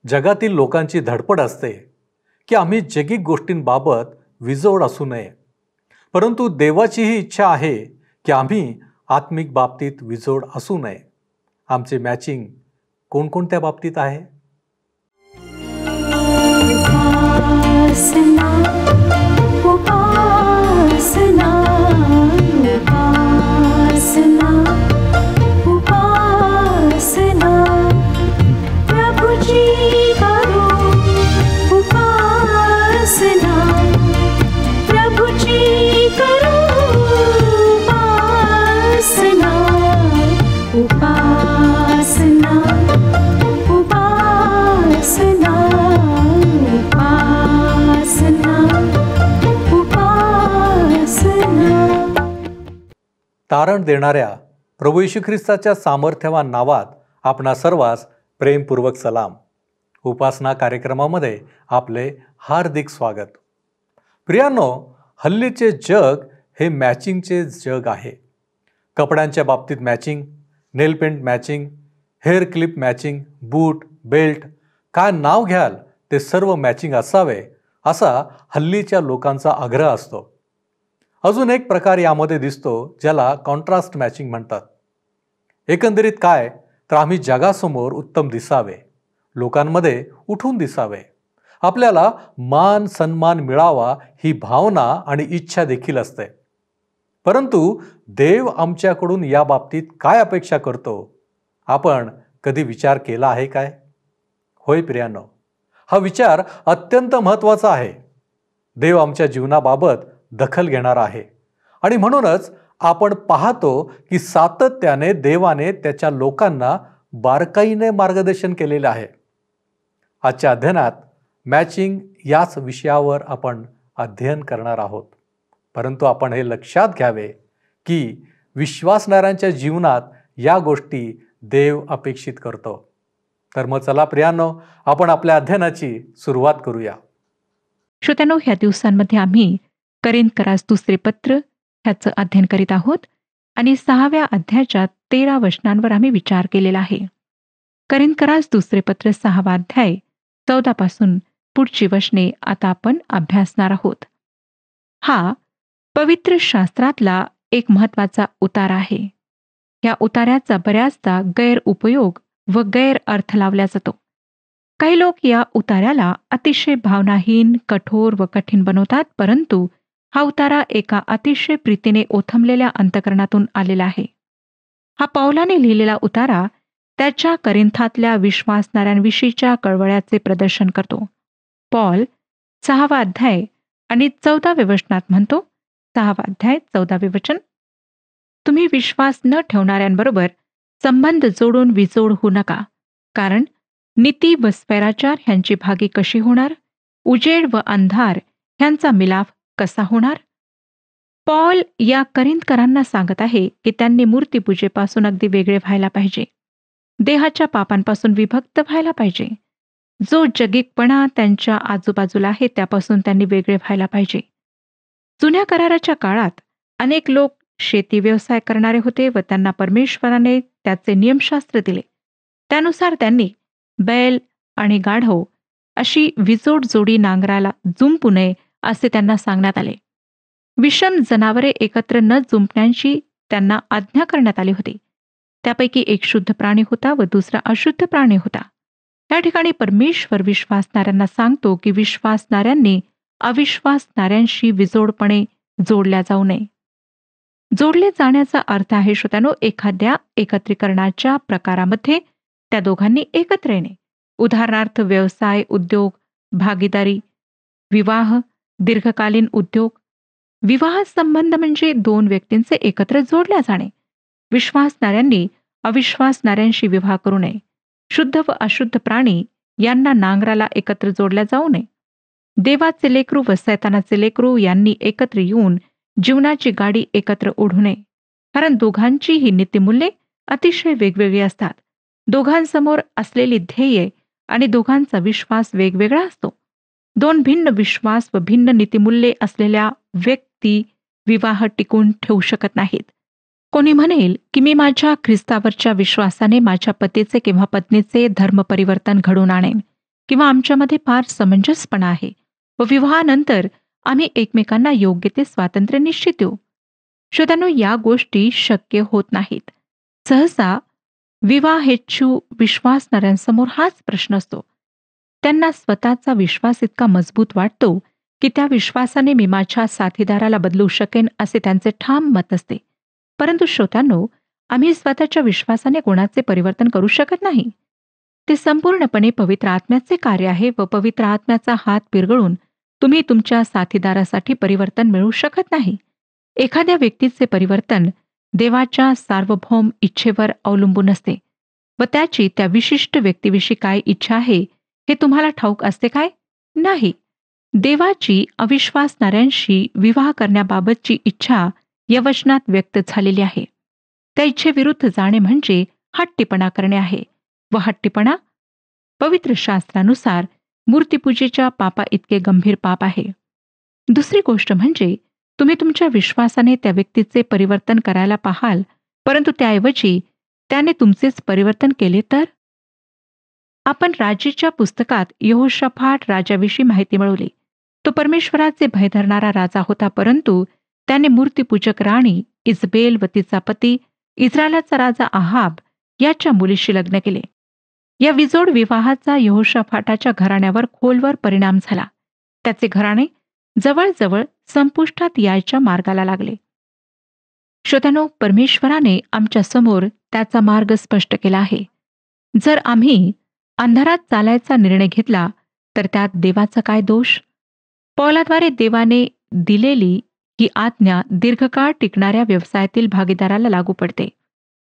जगातील लोकांची धडपड असते की आम्ही जगिक गोष्टींबाबत विजोड असू नये, परंतु देवाची ही इच्छा आहे की आम्ही आत्मिक बाबतीत विजोड असू नये. आमचे मॅचिंग कोणकोणत्या बाबतीत आहे? उपासना उपासना उपासना उपासना प्रभुजी करो उपासना प्रभुजी करो उपासना उपासना उपासना तारण देणाऱ्या प्रभू येशू ख्रिस्ताच्या सामर्थ्यवान नावात आपणा सर्वांस प्रेमपूर्वक सलाम. उपासना कार्यक्रमामध्ये आपले हार्दिक स्वागत. प्रियांनो, हल्लीचे जग हे मॅचिंगचे जग आहे. कपड्यांच्या बाबतीत matching, nail paint matching, hair clip matching, boot, belt, काय नाव घ्याल ते सर्व मॅचिंग असावे असा हल्लीच्या लोकांचा आग्रह असतो. अजून एक प्रकार यामध्ये दिसतो ज्याला कॉन्ट्रास्ट मॅचिंग म्हणतात. एकंदरीत काय तर आम्ही जगासमोर उत्तम दिसावे, लोकांमध्ये उठून दिसावे, आपल्याला मान सन्मान मिळावा ही भावना आणि इच्छा देखील असते. परंतु देव आमच्याकडून या बाबतीत काय अपेक्षा करतो, आपण कधी विचार केला आहे काय? होय प्रियांनो, हा विचार अत्यंत महत्त्वाचा आहे. देव आमच्या जीवनाबाबत दखल घेणार आहे आणि म्हणूनच आपण पाहतो की सातत्याने देवाने त्याच्या लोकांना बारकाईने मार्गदर्शन केलेले आहे. आजच्या अध्ययनात मॅचिंग याच विषयावर आपण अध्ययन करणार आहोत. परंतु आपण हे लक्षात घ्यावे की विश्वासणाऱ्यांच्या जीवनात या गोष्टी देव अपेक्षित करतो. तर मग चला प्रियांनो, आपण आपल्या अध्ययनाची सुरुवात करूया. श्रोत्यांनो, ह्या दिवसांमध्ये आम्ही करिंथकरास दुसरे पत्र ह्याचं अध्ययन करीत आहोत आणि 6व्या अध्यायाच्या 13 वचनांवर आम्ही विचार केलेला आहे. करिंथकरास दुसरे पत्र 6वा अध्याय 14 पासून पुढची वचने आता आपण अभ्यासणार आहोत. हा पवित्र शास्त्रातला एक महत्त्वाचा उतार आहे. या उतार्याचा बऱ्याचदा गैरउपयोग व गैर अर्थ लावला जातो. काही लोक या उतार्याला अतिशय भावनाहीन, कठोर व कठीण बनवतात, परंतु हा उतारा एका अतिशय प्रीतीने ओथंबलेल्या अंतःकरणातून आलेला आहे. हा पौलाने लिहिलेला उतारा त्याच्या करिंथातल्या विश्वासणाऱ्यांविषयीच्या कळवळ्याचे प्रदर्शन करतो. पौल 6वा अध्याय आणि 14व्या वचनात म्हणतो, 6वा अध्याय 14वे वचन, तुम्ही विश्वास न ठेवणाऱ्यांबरोबर संबंध जोडून विजोड होऊ नका, कारण नीती व स्वैराचार ह्यांची भागी कशी होणार? उजेड व अंधार ह्यांचा मिलाफ कसा होणार? पौल या करिंथकरांना सांगत आहे की त्यांनी मूर्तीपूजेपासून अगदी वेगळे व्हायला पाहिजे, देहाच्या पापांपासून विभक्त व्हायला पाहिजे, जो जगिकपणा त्यांच्या आजूबाजूला आहे त्यापासून त्यांनी वेगळे व्हायला पाहिजे. जुन्या कराराच्या काळात अनेक लोक शेती व्यवसाय करणारे होते व त्यांना परमेश्वराने त्याचे नियमशास्त्र दिले. त्यानुसार त्यांनी बैल आणि गाढव अशी विजोड जोडी नांगराला जुंपू नये असे त्यांना सांगण्यात आले. विषम जनावरे एकत्र न जुंपण्याची त्यांना आज्ञा करण्यात आली होती. त्यापैकी एक शुद्ध प्राणी होता व दुसरा अशुद्ध प्राणी होता. या ठिकाणी परमेश्वर विश्वासणाऱ्यांना सांगतो की विश्वासणाऱ्यांनी अविश्वासणाऱ्यांशी विजोडपणे जोडल्या जाऊ नये. जोडले जाण्याचा अर्थ आहे श्रोत्यानो, एखाद्या एकत्रीकरणाच्या प्रकारामध्ये त्या दोघांनी एकत्र येणे. उदाहरणार्थ व्यवसाय, उद्योग, भागीदारी, विवाह, दीर्घकालीन उद्योग. विवाह संबंध म्हणजे दोन व्यक्तींचे एकत्र जोडल्या जाणे. विश्वासणाऱ्यांनी अविश्वासणाऱ्यांशी विवाह करू नये. शुद्ध व अशुद्ध प्राणी यांना नांगराला एकत्र जोडल्या जाऊ नये. देवाचे लेकरू व सैतानाचे लेकरू यांनी एकत्र येऊन जीवनाची गाडी एकत्र ओढू नये, कारण दोघांचीही नीतिमूल्ये अतिशय वेगवेगळी असतात. दोघांसमोर असलेली ध्येये आणि दोघांचा विश्वास वेगवेगळा असतो. दोन भिन्न विश्वास व भिन्न नीतिमूल्ये असलेल्या व्यक्ती विवाह टिकून ठेवू शकत नाहीत. कोणी म्हणेल की मी माझ्या ख्रिस्तावरच्या विश्वासाने माझ्या पतीचे किंवा पत्नीचे धर्म परिवर्तन घडवून आणेन. किंवा आमच्यामध्ये फार समंजसपणा आहे व विवाहानंतर आम्ही एकमेकांना योग्य ते स्वातंत्र्य निश्चित देऊ. श्रोत्यांनो, या गोष्टी शक्य होत नाहीत. सहसा विवाहेच्छू विश्वासणाऱ्यांसमोर हाच प्रश्न असतो. त्यांना स्वतःचा विश्वास इतका मजबूत वाटतो की त्या विश्वासाने मी माझ्या साथीदाराला बदलू शकेन असे त्यांचे ठाम मत असते. परंतु श्रोत्यांनो, आम्ही स्वतःच्या विश्वासाने कोणाचे परिवर्तन करू शकत नाही. ते संपूर्णपणे पवित्र आत्म्याचे कार्य आहे व पवित्र आत्म्याचा हात पिरगळून तुम्ही तुमच्या साथीदारासाठी परिवर्तन मिळवू शकत नाही. एखाद्या व्यक्तीचे परिवर्तन देवाच्या सार्वभौम इच्छेवर अवलंबून असते व त्याची त्या विशिष्ट व्यक्तीविषयी काय इच्छा आहे हे तुम्हाला ठाऊक असते काय? नाही. देवाची अविश्वासणाऱ्यांशी विवाह करण्याबाबतची इच्छा या वचनात व्यक्त झालेली आहे. त्या इच्छेविरुद्ध जाणे म्हणजे हट्टीपणा करणे आहे व हट्टीपणा पवित्र शास्त्रानुसार मूर्तीपूजेच्या पापा इतके गंभीर पाप आहे. दुसरी गोष्ट म्हणजे तुम्ही तुमच्या विश्वासाने त्या व्यक्तीचे परिवर्तन करायला पाहाल, परंतु त्याऐवजी त्याने तुमचेच परिवर्तन केले तर? आपण राजेच्या पुस्तकात यहोशाफाट राजाविषयी माहिती मिळवली. तो परमेश्वराचे भय धरणारा राजा होता, परंतु त्याने मूर्तीपूजक राणी इजबेल व तिचा पती इस्रायलाचा राजा आहाब याच्या मुलीशी लग्न केले. या विजोड विवाहाचा यहोशाफाटाच्या घराण्यावर खोलवर परिणाम झाला. त्याचे घराणे जवळजवळ संपुष्टात यायच्या मार्गाला लागले. श्रोत्यांनो, परमेश्वराने आमच्या समोर त्याचा मार्ग स्पष्ट केला आहे. जर आम्ही अंधारात चालायचा निर्णय घेतला तर त्यात देवाचा काय दोष? पौलाद्वारे देवाने दिलेली ही आज्ञा दीर्घकाळ टिकणाऱ्या व्यवसायातील भागीदाराला लागू पडते.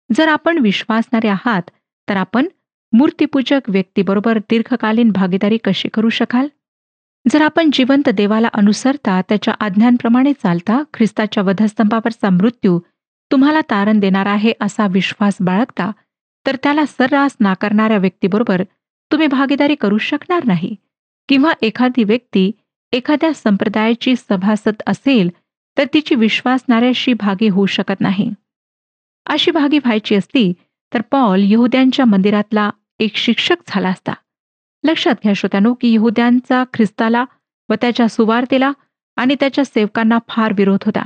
जर आपण विश्वासणारे आहात तर आपण मूर्तीपूजक व्यक्तीबरोबर दीर्घकालीन भागीदारी कशी करू शकाल? जर आपण जिवंत देवाला अनुसरता त्याच्या आज्ञांप्रमाणे चालता ख्रिस्ताच्या वधस्तंभावरचा मृत्यू तुम्हाला तारण देणार आहे असा विश्वास बाळगता, तर त्याला सर्रास नाकारणाऱ्या व्यक्तीबरोबर तुम्ही भागीदारी करू शकणार नाही. किंवा एखादी व्यक्ती एखाद्या संप्रदायाची सभासद असेल तर तिची विश्वासणाऱ्याशी भागी होऊ शकत नाही. अशी भागी व्हायची असती तर पौल यहुद्यांच्या मंदिरातला एक शिक्षक झाला असता. लक्षात घ्या श्रोत्यांनो की यहुद्यांचा ख्रिस्ताला व त्याच्या सुवार्तेला आणि त्याच्या सेवकांना फार विरोध होता.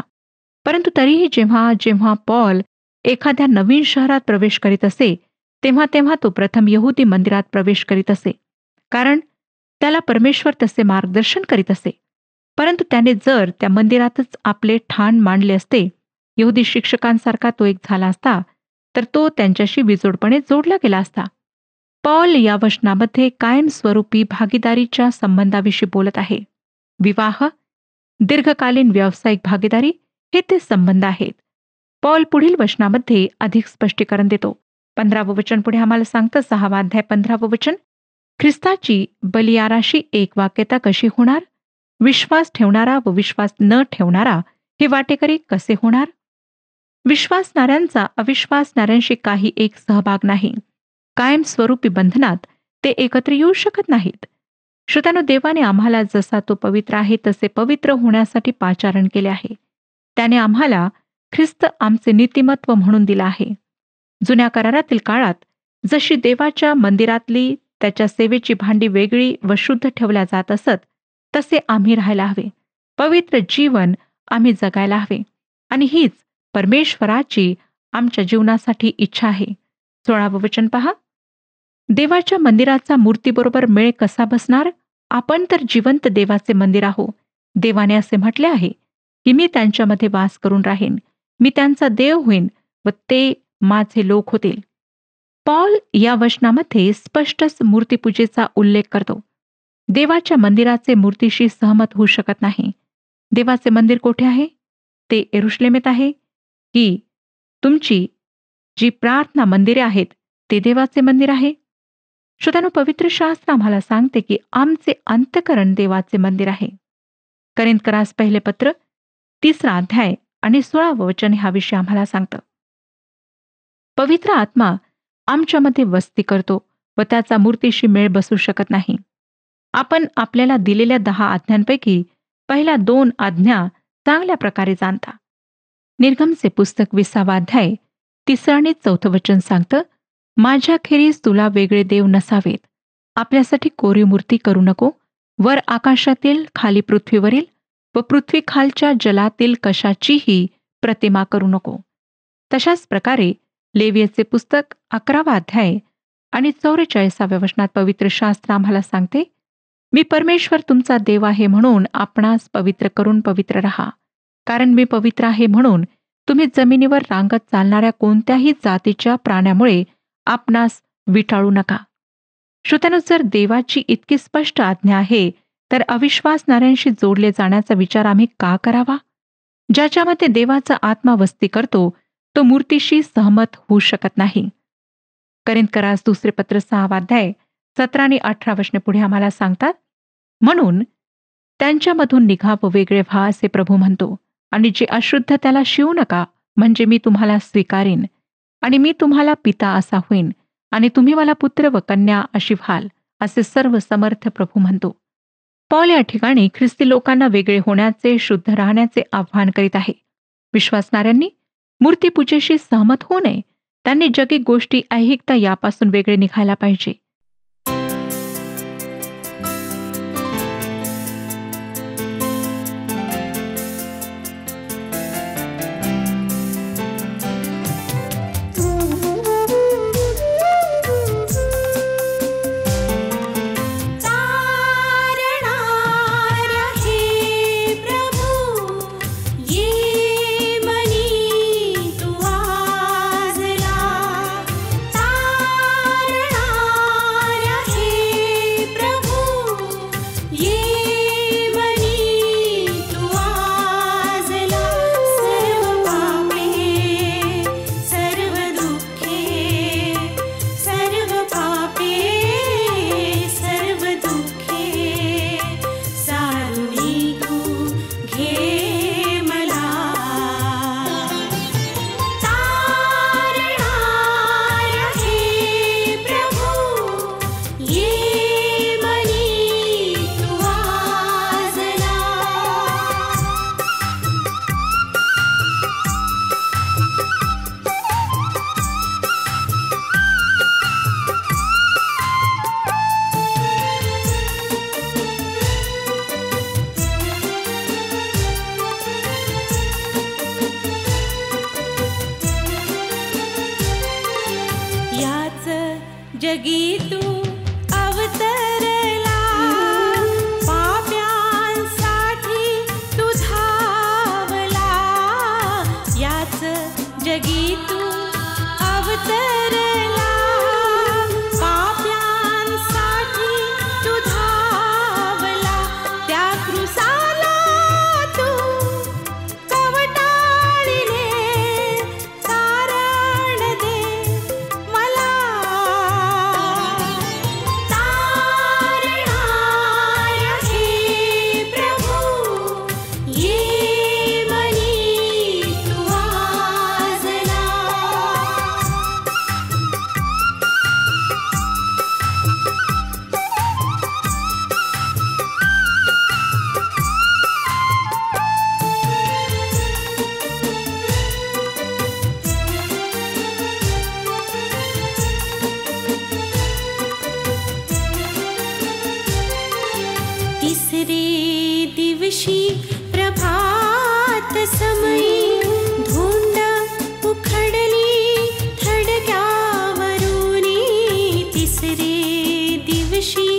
परंतु तरीही जेव्हा जेव्हा पौल एखाद्या नवीन शहरात प्रवेश करीत असे तेव्हा तेव्हा तो प्रथम यहुदी मंदिरात प्रवेश करीत असे, कारण त्याला परमेश्वर तसे मार्गदर्शन करीत असे. परंतु त्याने जर त्या मंदिरातच आपले ठाण मांडले असते, यहुदी शिक्षकांसारखा तो एक झाला असता, तर तो त्यांच्याशी विजोडपणे जोडला गेला असता. पौल या वचनामध्ये कायमस्वरूपी भागीदारीच्या संबंधाविषयी बोलत आहे. विवाह, दीर्घकालीन व्यावसायिक भागीदारी हे ते संबंध आहेत. पौल पुढील वचनामध्ये अधिक स्पष्टीकरण देतो. 15वं वचन पुढे आम्हाला सांगतं, 6वा अध्याय 15वं वचन, ख्रिस्ताची बलियाराशी एक वाक्यता कशी होणार? विश्वास ठेवणारा व विश्वास न ठेवणारा हे वाटेकरी कसे होणार? विश्वासणाऱ्यांचा अविश्वासणाऱ्यांशी काही एक सहभाग नाही. कायमस्वरूपी बंधनात ते एकत्र येऊ शकत नाहीत. श्रोत्यानो, देवाने आम्हाला जसा तो पवित्र आहे तसे पवित्र होण्यासाठी पाचारण केले आहे. त्याने आम्हाला ख्रिस्त आमचे नीतिमत्व म्हणून दिला आहे. जुन्या करारातील काळात जशी देवाच्या मंदिरातली त्याच्या सेवेची भांडी वेगळी व शुद्ध ठेवल्या जात असत, तसे आम्ही राहायला हवे. पवित्र जीवन आम्ही जगायला हवे आणि हीच परमेश्वराची आमच्या जीवनासाठी इच्छा आहे. 16वं वचन पहा, देवाच्या मंदिराचा मूर्तीबरोबर मेळ कसा बसणार? आपण तर जिवंत देवाचे मंदिर आहो. देवाने असे म्हटले आहे की मी त्यांच्यामध्ये वास करून राहीन, मी त्यांचा देव होईन व ते माझे लोक होतील. पौल या वचनामध्ये स्पष्टच मूर्तीपूजेचा उल्लेख करतो. देवाच्या मंदिराचे मूर्तीशी सहमत होऊ शकत नाही. देवाचे मंदिर कोठे आहे? ते यरुशलेमेत आहे की तुमची जी प्रार्थना मंदिरे आहेत ते देवाचे मंदिर आहे? श्रोत्यानो, पवित्र शास्त्र आम्हाला सांगते की आमचे अंतःकरण देवाचे मंदिर आहे. करिंथकरास पहिले पत्र 3रा अध्याय आणि 16वं वचन ह्या विषयी आम्हाला सांगतं. पवित्र आत्मा आमच्यामध्ये वस्ती करतो व त्याचा मूर्तीशी मेळ बसू शकत नाही. आपण आपल्याला दिलेल्या 10 आज्ञांपैकी पहिल्या 2 आज्ञा चांगल्या प्रकारे जाणता. निर्गमचे पुस्तक 20वा अध्याय 3रं आणि 4थं वचन सांगतं, माझ्याखेरीज तुला वेगळे देव नसावेत. आपल्यासाठी कोरीव मूर्ती करू नको, वर आकाशातील, खाली पृथ्वीवरील व पृथ्वी खालच्या जलातील कशाचीही प्रतिमा करू नको. तशाच प्रकारे लेवियाचे पुस्तक 11वा अध्याय आणि 44व्या वचनात पवित्र शास्त्र आम्हाला सांगते, मी परमेश्वर तुमचा देव आहे म्हणून आपणास पवित्र करून पवित्र राहा, कारण मी पवित्र आहे म्हणून तुम्ही जमिनीवर रांगत चालणाऱ्या कोणत्याही जातीच्या प्राण्यामुळे आपणास विटाळू नका. श्रोत्यानो, जर देवाची इतकी स्पष्ट आज्ञा आहे तर अविश्वासणाऱ्यांशी जोडले जाण्याचा विचार आम्ही का करावा? ज्याच्यामध्ये देवाचा आत्मा वस्ती करतो तो मूर्तीशी सहमत होऊ शकत नाही. करिंथकरास दुसरे पत्र 6वा अध्याय 17 आणि 18 वचने पुढे आम्हाला सांगतात, म्हणून त्यांच्यामधून निघा व वेगळे व्हा असे प्रभू म्हणतो, आणि जे अशुद्ध त्याला शिवू नका, म्हणजे मी तुम्हाला स्वीकारीन आणि मी तुम्हाला पिता असा होईन आणि तुम्ही मला पुत्र व कन्या अशी व्हाल, असे सर्व समर्थ प्रभू म्हणतो. पौल या ठिकाणी ख्रिस्ती लोकांना वेगळे होण्याचे, शुद्ध राहण्याचे आव्हान करीत आहे. विश्वासणाऱ्यांनी मूर्तीपूजेशी सहमत होऊ नये. त्यांनी जगिक गोष्टी, ऐहिकता यापासून वेगळे निघायला पाहिजे. जगी तू अवतरला, पाप्यांसाठी तू धावला. याच जगी तू अवतरला, पाप्यांसाठी तू धावला. त्या क्रूसाला तू कवटाळीने तारण दे मला. तिसरे दिवशी प्रभात समयी धुंड उखडली थडग्यावरुनी. तिसरे दिवशी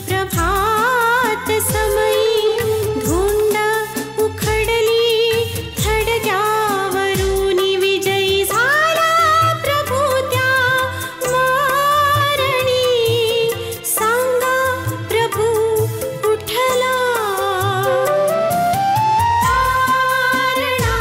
प्रभात समयी धुंड उखडली थडग्यावरुनी. विजयी झाला प्रभू त्या मारणी. सांगा प्रभू उठला. तारणाऱ्या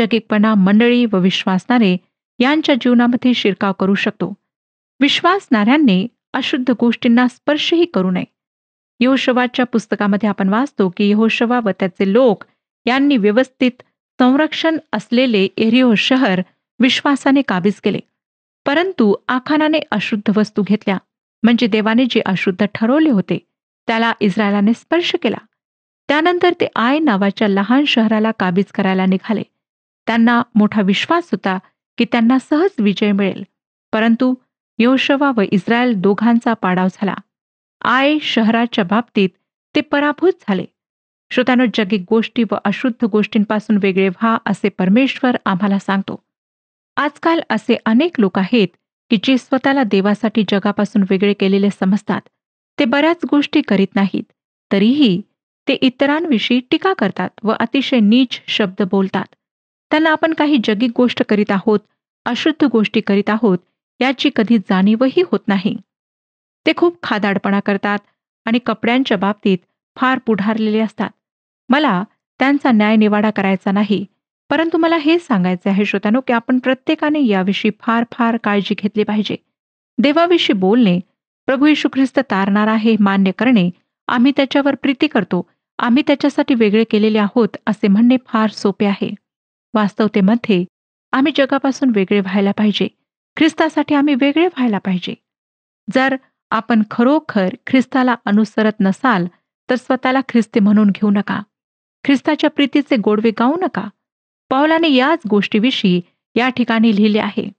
जगिकपणा मंडळी व विश्वासणारे यांच्या जीवनामध्ये शिरकाव करू शकतो. विश्वासणाऱ्यांनी अशुद्ध गोष्टींना स्पर्शही करू नये. यहोशुवाच्या पुस्तकामध्ये आपण वाचतो की यहोशुवा व त्याचे लोक यांनी व्यवस्थित संरक्षण असलेले एरिहो शहर विश्वासाने काबीज केले. परंतु आखानाने अशुद्ध वस्तू घेतल्या, म्हणजे देवाने जे अशुद्ध ठरवले होते त्याला इस्रायलाने स्पर्श केला. त्यानंतर ते आय नावाच्या लहान शहराला काबीज करायला निघाले. त्यांना मोठा विश्वास होता की त्यांना सहज विजय मिळेल. परंतु यहोशुवा व इस्रायल दोघांचा पाडाव झाला. आय शहराच्या बाबतीत ते पराभूत झाले. श्रोत्यानो, जगिक गोष्टी व अशुद्ध गोष्टींपासून वेगळे व्हा असे परमेश्वर आम्हाला सांगतो. आजकाल असे अनेक लोक आहेत की जे स्वतःला देवासाठी जगापासून वेगळे केलेले समजतात. ते बऱ्याच गोष्टी करीत नाहीत, तरीही ते इतरांविषयी टीका करतात व अतिशय नीच शब्द बोलतात. त्यांना आपण काही जगिक गोष्ट करीत आहोत, अशुद्ध गोष्टी करीत आहोत याची कधी जाणीवही होत नाही. ते खूप खादाडपणा करतात आणि कपड्यांच्या बाबतीत फार पुढारलेले असतात. मला त्यांचा न्यायनिवाडा करायचा नाही, परंतु मला हे सांगायचे आहे श्रोत्यानो की आपण प्रत्येकाने याविषयी फार फार काळजी घेतली पाहिजे. देवाविषयी बोलणे, प्रभू येशू ख्रिस्त तारणारा हे मान्य करणे, आम्ही त्याच्यावर प्रीती करतो, आम्ही त्याच्यासाठी वेगळे केलेले आहोत असे म्हणणे फार सोपे आहे. वास्तवतेमध्ये आम्ही जगापासून वेगळे व्हायला पाहिजे. ख्रिस्तासाठी आम्ही वेगळे व्हायला पाहिजे. जर आपण खरोखर ख्रिस्ताला अनुसरत नसाल तर स्वतःला ख्रिस्ती म्हणून घेऊ नका. ख्रिस्ताच्या प्रीतीचे गोडवे गाऊ नका. पौलाने याच गोष्टीविषयी या ठिकाणी लिहिले आहे.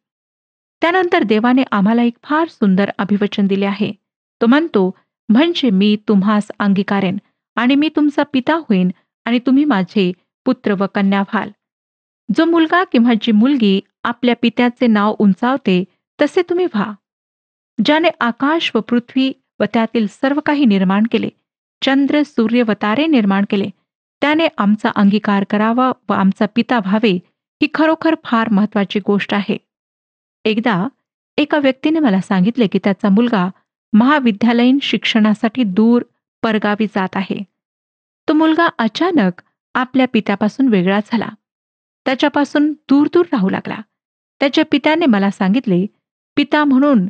त्यानंतर देवाने आम्हाला एक फार सुंदर अभिवचन दिले आहे. तो म्हणतो, म्हणजे मी तुम्हास अंगीकारेन आणि मी तुमचा पिता होईन आणि तुम्ही माझे पुत्र व कन्या व्हाल. जो मुलगा किंवा जी मुलगी आपल्या पित्याचे नाव उंचावते तसे तुम्ही व्हा. ज्याने आकाश व पृथ्वी व त्यातील सर्व काही निर्माण केले, चंद्र सूर्य व तारे निर्माण केले, त्याने आमचा अंगीकार करावा व आमचा पिता व्हावे, ही खरोखर फार महत्वाची गोष्ट आहे. एकदा एका व्यक्तीने मला सांगितले की त्याचा मुलगा महाविद्यालयीन शिक्षणासाठी दूर परगावी जात आहे. तो मुलगा अचानक आपल्या पित्यापासून वेगळा झाला. त्याच्यापासून दूर दूर राहू लागला. त्याच्या पित्याने मला सांगितले, पिता म्हणून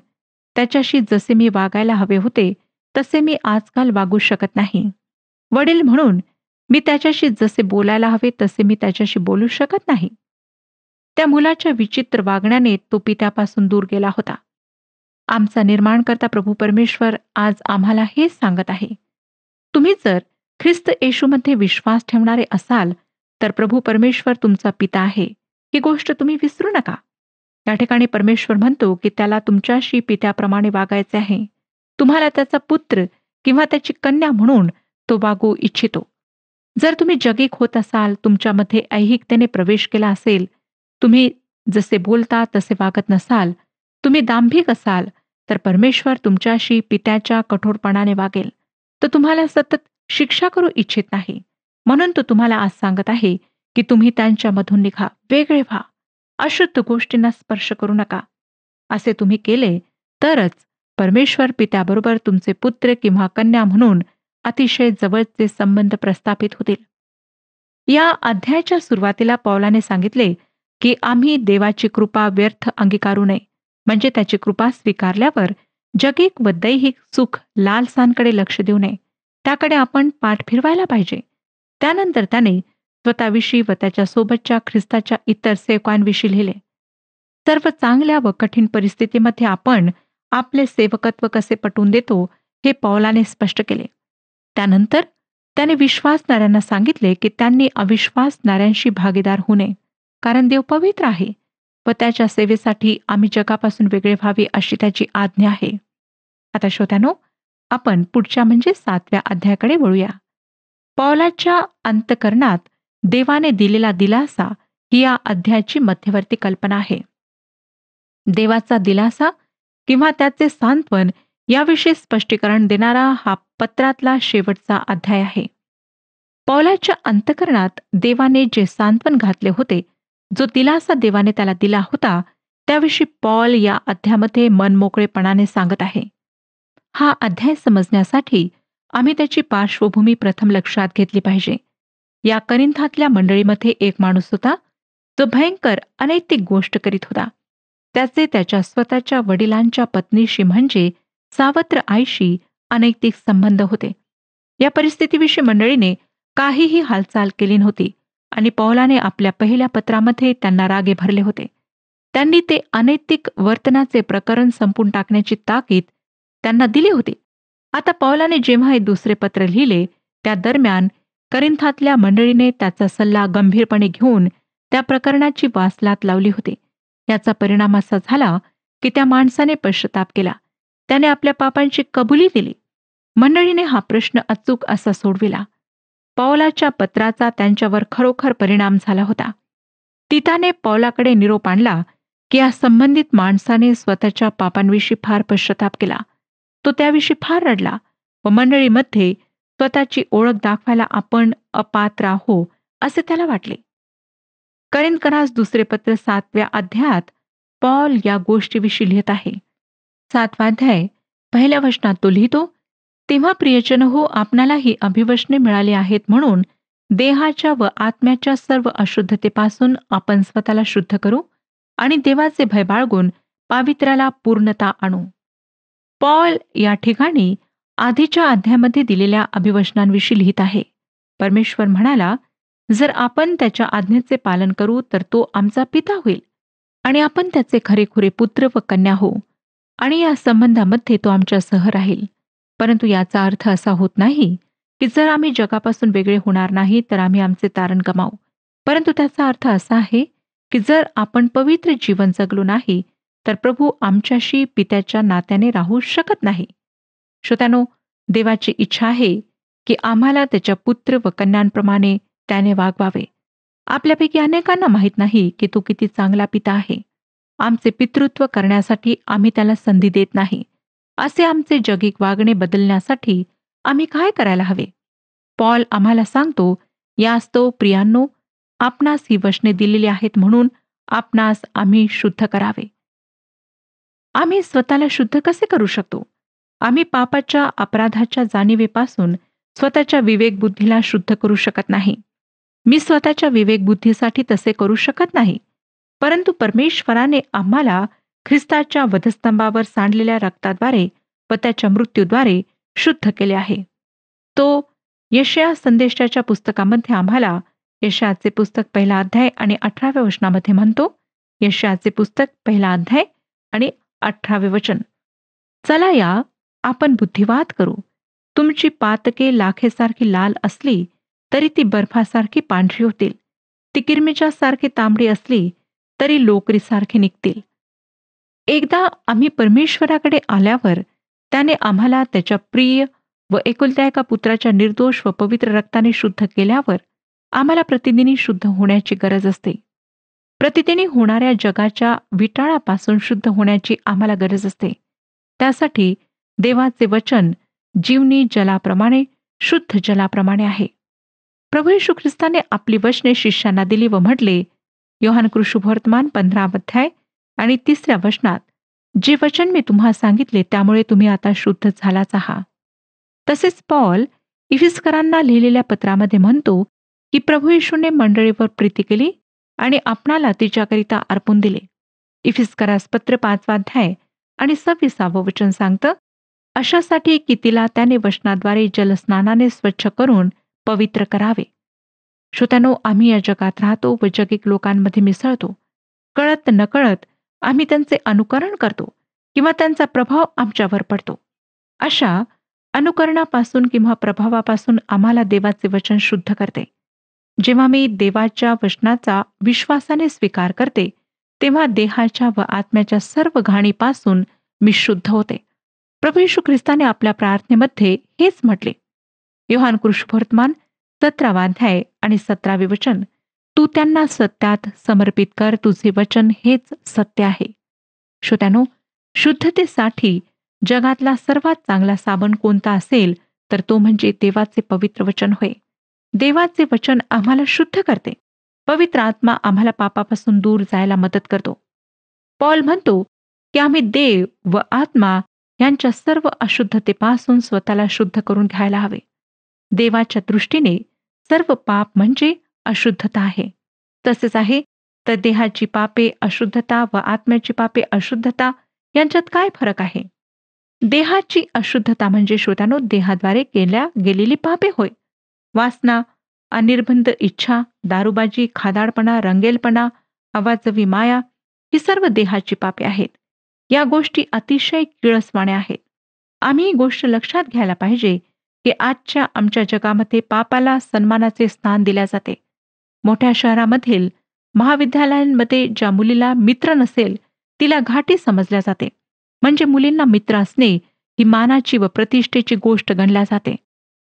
त्याच्याशी जसे मी वागायला हवे होते तसे मी आजकाल वागू शकत नाही. वडील म्हणून मी त्याच्याशी जसे बोलायला हवे तसे मी त्याच्याशी बोलू शकत नाही. त्या मुलाच्या विचित्र वागण्याने तो पित्यापासून दूर गेला होता. आमचा निर्माणकर्ता प्रभू परमेश्वर आज आम्हाला हेच सांगत आहे. तुम्ही जर ख्रिस्त येशूमध्ये विश्वास ठेवणारे असाल तर प्रभू परमेश्वर तुमचा पिता आहे, ही गोष्ट तुम्ही विसरू नका. या ठिकाणी परमेश्वर म्हणतो की त्याला तुमच्याशी पित्याप्रमाणे वागायचे आहे. तुम्हाला त्याचा पुत्र किंवा त्याची कन्या म्हणून तो वागू इच्छितो. जर तुम्ही जगिक होत असाल, तुमच्यामध्ये ऐहिकतेने प्रवेश केला असेल, तुम्ही जसे बोलता तसे वागत नसाल, तुम्ही दांभिक असाल, तर परमेश्वर तुमच्याशी पित्याच्या कठोरपणाने वागेल. तो तुम्हाला सतत शिक्षा करू इच्छित नाही. म्हणून तो तुम्हाला आज सांगत आहे की तुम्ही त्यांच्यामधून निघा, वेगळे व्हा, अशुद्ध गोष्टींना स्पर्श करू नका. असे तुम्ही केले तरच परमेश्वर पित्याबरोबर तुमचे पुत्र किंवा कन्या म्हणून अतिशय जवळचे संबंध प्रस्थापित होतील. या अध्यायाच्या सुरुवातीला पौलाने सांगितले की आम्ही देवाची कृपा व्यर्थ अंगीकारू नये, म्हणजे त्याची कृपा स्वीकारल्यावर जगिक व दैहिक सुख लालसांकडे लक्ष देऊ नये, त्याकडे आपण पाठ फिरवायला पाहिजे. त्यानंतर त्याने स्वतःविषयी व त्याच्यासोबतच्या ख्रिस्ताच्या इतर सेवकांविषयी लिहिले. सर्व चांगल्या व कठीण परिस्थितीमध्ये आपण आपले सेवकत्व कसे पटवून देतो हे पौलाने स्पष्ट केले. त्यानंतर त्याने विश्वासणाऱ्यांना सांगितले की त्यांनी अविश्वासणाऱ्यांशी भागीदार होऊ नये, कारण देव पवित्र आहे व त्याच्या सेवेसाठी आम्ही जगापासून वेगळे व्हावे अशी त्याची आज्ञा आहे. आता श्रोत्यानो, आपण पुढच्या म्हणजे 7व्या अध्यायाकडे वळूया. पौलाच्या अंतःकरणात देवाने दिलेला दिलासा ही या अध्यायाची मध्यवर्ती कल्पना आहे. देवाचा दिलासा किंवा त्याचे सांत्वन याविषयी स्पष्टीकरण देणारा हा पत्रातला शेवटचा अध्याय आहे. पौलाच्या अंतःकरणात देवाने जे सांत्वन घातले होते, जो दिलासा देवाने त्याला दिला होता, त्याविषयी पौल या अध्यायामध्ये मनमोकळेपणाने सांगत आहे. हा अध्याय समजण्यासाठी आम्ही त्याची पार्श्वभूमी प्रथम लक्षात घेतली पाहिजे. या करिंथातल्या मंडळीमध्ये एक माणूस होता जो भयंकर अनैतिक गोष्ट करीत होता. त्याचे त्याच्या स्वतःच्या वडिलांच्या पत्नीशी म्हणजे सावत्र आईशी अनैतिक संबंध होते. या परिस्थितीविषयी मंडळीने काहीही हालचाल केली नव्हती आणि पौलाने आपल्या पहिल्या पत्रामध्ये त्यांना रागे भरले होते. त्यांनी ते अनैतिक वर्तनाचे प्रकरण संपून टाकण्याची ताकीद त्यांना दिली होती. आता पौलाने जेव्हा हे दुसरे पत्र लिहिले त्या दरम्यान करिंथातल्या मंडळीने त्याचा सल्ला गंभीरपणे घेऊन त्या प्रकरणाची वासलात लावली होती. याचा परिणाम असा झाला की त्या माणसाने पश्चाताप केला. त्याने आपल्या पापांची कबुली दिली. मंडळीने हा प्रश्न अचूक असा सोडविला. पौलाच्या पत्राचा त्यांच्यावर खरोखर परिणाम झाला होता. तीताने पौलाकडे निरोप आणला की या संबंधित माणसाने स्वतःच्या पापांविषयी फार पश्चाताप केला. तो त्याविषयी फार रडला व मंडळीमध्ये स्वतःची ओळख दाखवायला आपण अपात्र आहो असे त्याला वाटले. करिंथकरास दुसरे पत्र 7व्या अध्यायात पौल या गोष्टीविषयी लिहित आहे. 7वा अध्याय पहिल्या वचनात तो लिहितो, तेव्हा प्रियजन हो, आपणाला ही अभिवचने मिळाली आहेत म्हणून देहाच्या व आत्म्याच्या सर्व अशुद्धतेपासून आपण स्वतःला शुद्ध करू आणि देवाचे भय बाळगून पावित्र्याला पूर्णता आणू. पौल या ठिकाणी आधीच्या अध्यायामध्ये दिलेल्या अभिवचनांविषयी लिहित आहे. परमेश्वर म्हणाला, जर आपण त्याच्या आज्ञेचे पालन करू तर तो आमचा पिता होईल आणि आपण त्याचे खरेखुरे पुत्र व कन्या होऊ आणि या संबंधामध्ये तो आमच्यासह राहील. परंतु याचा अर्थ असा होत नाही की जर आम्ही जगापासून वेगळे होणार नाही तर आम्ही आमचे तारण गमावू. परंतु त्याचा अर्थ असा आहे की जर आपण पवित्र जीवन जगलो नाही तर प्रभू आमच्याशी पित्याच्या नात्याने राहू शकत नाही. श्रोत्यानो, देवाची इच्छा आहे की आम्हाला त्याच्या पुत्र व कन्यांप्रमाणे त्याने वागवावे. आपल्यापैकी अनेकांना माहीत नाही की तो किती चांगला पिता आहे. आमचे पितृत्व करण्यासाठी आम्ही त्याला संधी देत नाही. असे आमचे जगिक वागणे बदलण्यासाठी आम्ही काय करायला हवे? पौल आम्हाला सांगतो, यास्तव प्रियांनो, आपणास ही वचने दिलेली आहेत म्हणून आपणास आम्ही शुद्ध करावे. आम्ही स्वतःला शुद्ध कसे करू शकतो? आम्ही पापाच्या अपराधाच्या जाणीवेपासून स्वतःच्या विवेकबुद्धीला शुद्ध करू शकत नाही. मी स्वतःच्या विवेकबुद्धीसाठी तसे करू शकत नाही. परंतु परमेश्वराने आम्हाला ख्रिस्ताच्या वधस्तंभावर सांडलेल्या रक्ताद्वारे व त्याच्या मृत्यूद्वारे शुद्ध केले आहे. तो यशाया संदेशाच्या पुस्तकामध्ये आम्हाला यशायाचे पुस्तक 1 अध्याय आणि 18व्या वचनामध्ये म्हणतो. यशायाचे पुस्तक 1 अध्याय आणि 18वे वचन, चला या आपण बुद्धिवाद करू. तुमची पातके लाखेसारखी लाल असली तरी ती बर्फासारखी पांढरी होतील. ती किरमिजासारखी तांबडी असली तरी लोकरीसारखी निघतील. एकदा आम्ही परमेश्वराकडे आल्यावर त्याने आम्हाला त्याच्या प्रिय व एकुलत्या एका पुत्राच्या निर्दोष व पवित्र रक्ताने शुद्ध केल्यावर आम्हाला प्रतिदिनी शुद्ध होण्याची गरज असते. प्रतिदिनी होणाऱ्या जगाच्या विटाळापासून शुद्ध होण्याची आम्हाला गरज असते. त्यासाठी देवाचे वचन जीवनी जलाप्रमाणे, शुद्ध जलाप्रमाणे आहे. प्रभू येशू ख्रिस्ताने आपली वचने शिष्यांना दिली व म्हटले, योहान शुभवर्तमान 15 अध्याय आणि 3ऱ्या वचनात, जे वचन मी तुम्हाला सांगितले त्यामुळे तुम्ही आता शुद्ध झालाच आहात. तसेच पौल इफिसकरांना लिहिलेल्या पत्रामध्ये म्हणतो की प्रभू येशूने मंडळीवर प्रीती केली आणि आपणाला तिच्याकरिता अर्पून दिले. इफिसकरास पत्र 5 अध्याय आणि 26 वचन सांगतं, अशासाठी की तिला त्याने वचनाद्वारे जलस्नानाने स्वच्छ करून पवित्र करावे. श्रोत्यानो, आम्ही या जगात राहतो व जगिक लोकांमध्ये मिसळतो. कळत नकळत आम्ही त्यांचे अनुकरण करतो किंवा त्यांचा प्रभाव आमच्यावर पडतो. अशा अनुकरणापासून किंवा प्रभावापासून आम्हाला देवाचे वचन शुद्ध करते. जेव्हा मी देवाच्या वचनाचा विश्वासाने स्वीकार करते तेव्हा देहाच्या व आत्म्याच्या सर्व घाणीपासून मी शुद्ध होते. प्रभू येशू ख्रिस्ताने आपल्या प्रार्थनेमध्ये हेच म्हटले. योहान शुभवर्तमान 17 अध्याय आणि 17वे वचन, तू त्यांना सत्यात समर्पित कर, तुझे वचन हेच सत्य आहे. श्रोत्यानो, शुद्धतेसाठी जगातला सर्वात चांगला साबण कोणता असेल तर तो म्हणजे देवाचे पवित्र वचन होय. देवाचे वचन आम्हाला शुद्ध करते. पवित्र आत्मा आम्हाला पापापासून दूर जायला मदत करतो. पौल म्हणतो की आम्ही देव व आत्मा यांच्या सर्व अशुद्धतेपासून स्वतःला शुद्ध करून घ्यायला हवे. देवाच्या दृष्टीने सर्व पाप म्हणजे अशुद्धता आहे. तसेच आहे तर देहाची पापे अशुद्धता व आत्म्याची पापे अशुद्धता यांच्यात काय फरक आहे? देहाची अशुद्धता म्हणजे श्रोत्यानो देहाद्वारे गेलेली पापे होय. वासना, अनिर्बंध इच्छा, दारूबाजी, खादाडपणा, रंगेलपणा, अवाजवी माया ही सर्व देहाची पापे आहेत. या गोष्टी अतिशय किळसवाण्या आहेत. आम्ही ही गोष्ट लक्षात घ्यायला पाहिजे की आजच्या आमच्या जगामध्ये पापाला सन्मानाचे स्थान दिले जाते. मोठ्या शहरामधील महाविद्यालयांमध्ये ज्या मुलीला मित्र नसेल तिला घाटी समजल्या जाते. म्हणजे मुलींना मित्र असणे ही मानाची व प्रतिष्ठेची गोष्ट गणल्या जाते.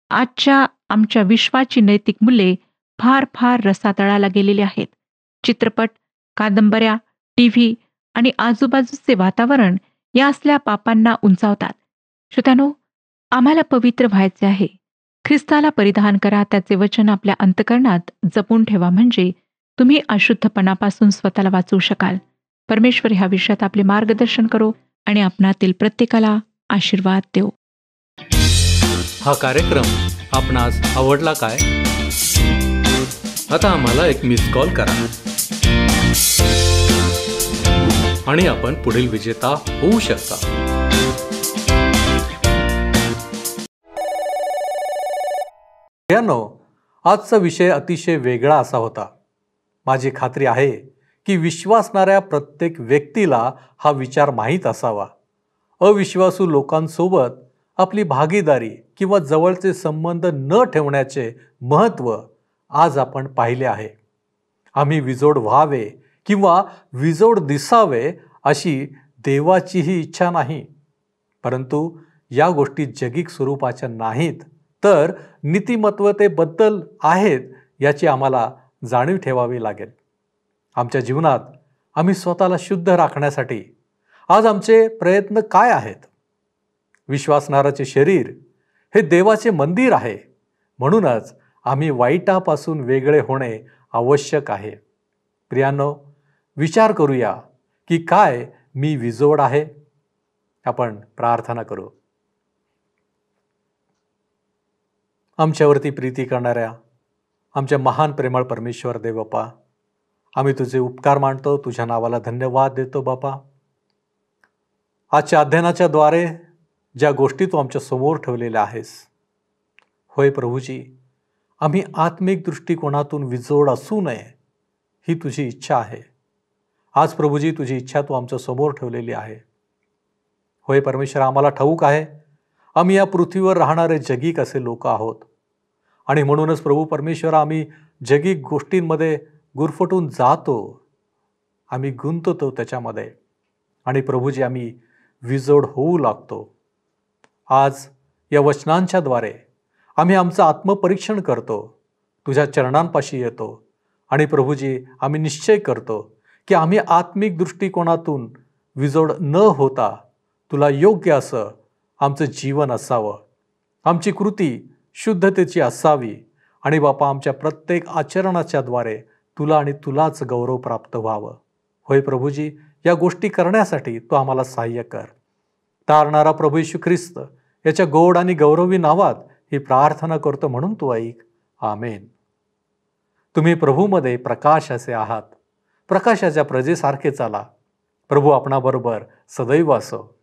आजच्या आमच्या विश्वाची नैतिक मूल्ये फार फार रसातळाला गेलेली आहेत. चित्रपट, कादंबऱ्या, टीव्ही आणि आजूबाजूचे वातावरण या असल्या पापांना उंचावतात. श्रोत्यानो, आम्हाला पवित्र व्हायचे आहे. ख्रिस्ताला परिधान करा, त्याचे वचन आपल्या अंतःकरणात जपून ठेवा, म्हणजे तुम्ही अशुद्धपणापासून स्वतःला वाचवू शकाल. परमेश्वर ह्या विषयात आपले मार्गदर्शन करो आणि आपणातील प्रत्येकाला आशीर्वाद देऊ. हा कार्यक्रम आपणास आवडला काय? आता आम्हाला एक मिस कॉल करा आणि आपण पुढील विजेता होऊ शकता. आजचा विषय अतिशय वेगळा असा होता. माझी खात्री आहे की विश्वासणाऱ्या प्रत्येक व्यक्तीला हा विचार माहीत असावा. अविश्वासू लोकांसोबत आपली भागीदारी किंवा जवळचे संबंध न ठेवण्याचे महत्त्व आज आपण पाहिले आहे. आम्ही विजोड व्हावे किंवा विजोड दिसावे अशी देवाचीही इच्छा नाही. परंतु या गोष्टी जगिक स्वरूपाच्या नाहीत, तर नीतिमत्वतेबद्दल आहेत याची आम्हाला जाणीव ठेवावी लागेल. आमच्या जीवनात आम्ही स्वतःला शुद्ध राखण्यासाठी आज आमचे प्रयत्न काय आहेत? विश्वासणाराचे शरीर हे देवाचे मंदिर आहे. म्हणूनच आम्ही वाईटापासून वेगळे होणे आवश्यक आहे. प्रियांनो, विचार करूया की काय मी विजोड आहे? आपण प्रार्थना करू. आमच्यावरती प्रीती करणाऱ्या आमच्या महान प्रेमळ परमेश्वर देव बापा, आम्ही तुझे उपकार मानतो, तुझ्या नावाला धन्यवाद देतो बापा. आजच्या अध्ययनाच्या द्वारे ज्या गोष्टी तू आमच्या समोर ठेवलेल्या आहेस, होय प्रभूजी, आम्ही आत्मिक दृष्टिकोनातून विजोड असू नये ही तुझी इच्छा आहे. आज प्रभूजी तुझी इच्छा तू आमच्या समोर ठेवलेली आहे. होय परमेश्वर, आम्हाला ठाऊक आहे आम्ही या पृथ्वीवर राहणारे जगिक असे लोक आहोत आणि म्हणूनच प्रभू परमेश्वर आम्ही जगिक गोष्टींमध्ये गुरफटून जातो, आम्ही गुंततो त्याच्यामध्ये आणि प्रभूजी आम्ही विजोड होऊ लागतो. आज या वचनांच्या द्वारे आम्ही आमचं आत्मपरीक्षण करतो, तुझ्या चरणांपाशी येतो आणि प्रभूजी आम्ही निश्चय करतो की आम्ही आत्मिक दृष्टिकोनातून विजोड न होता तुला योग्य असं आमचं जीवन असावं, आमची कृती शुद्धतेची असावी आणि बापा आमच्या प्रत्येक आचरणाच्या द्वारे तुला आणि तुलाच गौरव प्राप्त व्हावं. होय प्रभूजी, या गोष्टी करण्यासाठी तू आम्हाला सहाय्य कर. तारणारा प्रभू येशू ख्रिस्त याच्या गोड आणि गौरवी नावात ही प्रार्थना करतो, म्हणून तू ऐक. आमेन. तुम्ही प्रभूमध्ये प्रकाश असे आहात, प्रकाशाच्या प्रजेसारखे चाला. प्रभू आपणाबरोबर सदैव असो.